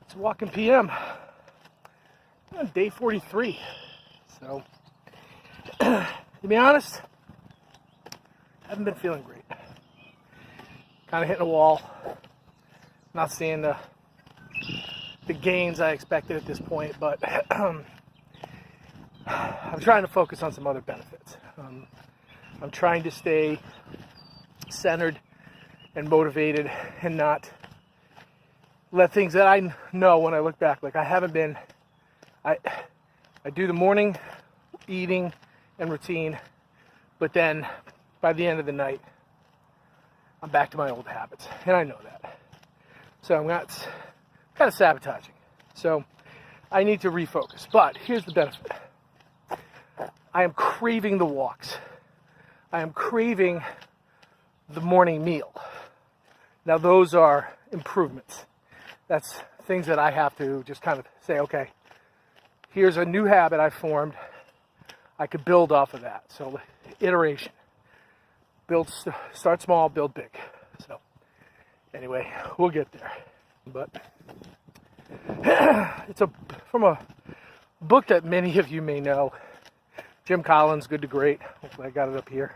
It's walking PM. On day 43. So, to be honest, I haven't been feeling great. Kind of hitting a wall. Not seeing the gains I expected at this point, but I'm trying to focus on some other benefits. I'm trying to stay centered and motivated and not let things that I know when I look back, like I haven't been, I do the morning eating and routine, but then by the end of the night, I'm back to my old habits, and I know that. So I'm not kind of sabotaging. So I need to refocus. But here's the benefit. I am craving the walks. I am craving the morning meal. Now those are improvements. That's things that I have to just kind of say, okay, here's a new habit I formed. I could build off of that. So iteration. Start small, build big. So anyway, we'll get there. But it's from a book that many of you may know. Jim Collins, Good to Great. Hopefully I got it up here.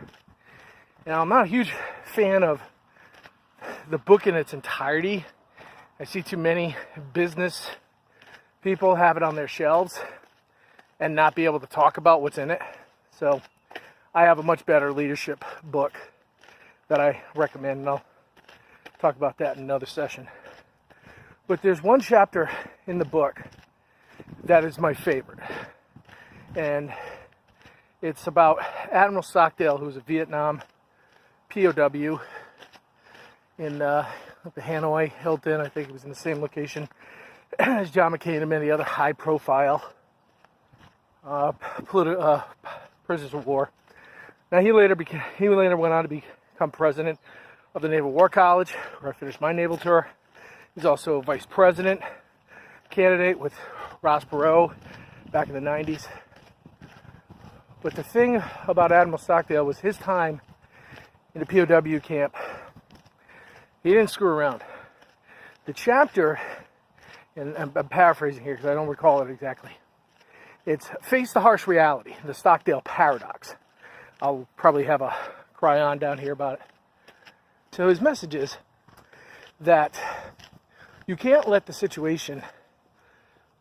Now, I'm not a huge fan of the book in its entirety. I see too many business people have it on their shelves and not be able to talk about what's in it. So I have a much better leadership book that I recommend, and I'll talk about that in another session. But there's one chapter in the book that is my favorite. And it's about Admiral Stockdale, who was a Vietnam POW in the Hanoi Hilton. I think it was in the same location as John McCain and many other high-profile prisoners of war. Now he later went on to become president of the Naval War College, where I finished my naval tour. He's also a vice president candidate with Ross Perot back in the 90s. But the thing about Admiral Stockdale was his time in the POW camp. He didn't screw around. The chapter, and I'm paraphrasing here because I don't recall it exactly, it's Face the Harsh Reality, the Stockdale Paradox. I'll probably have a cryon down here about it. So his message is that you can't let the situation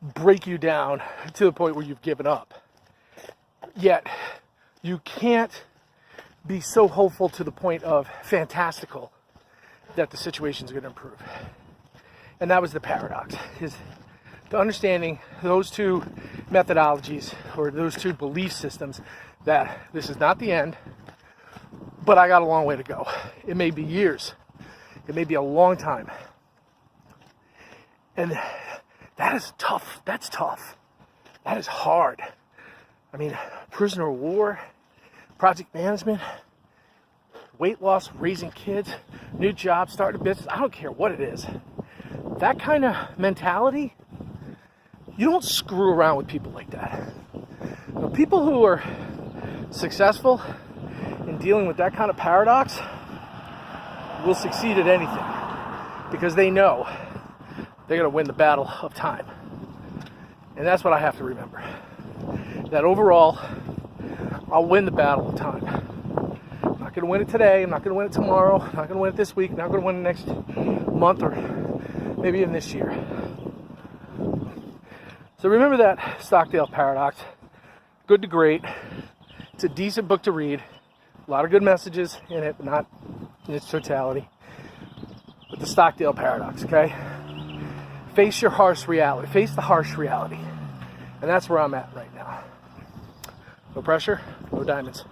break you down to the point where you've given up. Yet, you can't be so hopeful to the point of fantastical that the situation's going to improve. And that was the paradox, is the understanding those two methodologies or those two belief systems that this is not the end, but I got a long way to go. It may be years. It may be a long time. And that is tough. That's tough. That is hard. I mean, prisoner of war, project management, weight loss, raising kids, new job, starting a business. I don't care what it is. That kind of mentality, you don't screw around with people like that. The people who are successful in dealing with that kind of paradox will succeed at anything because they know they're going to win the battle of time. And that's what I have to remember. That overall, I'll win the battle of time. I'm not going to win it today. I'm not going to win it tomorrow. I'm not going to win it this week. I'm not going to win it next month or maybe even this year. So remember that Stockdale Paradox. Good to great. It's a decent book to read. A lot of good messages in it, but not in its totality. But the Stockdale Paradox, okay? Face your harsh reality. Face the harsh reality. And that's where I'm at right now. No pressure, no diamonds.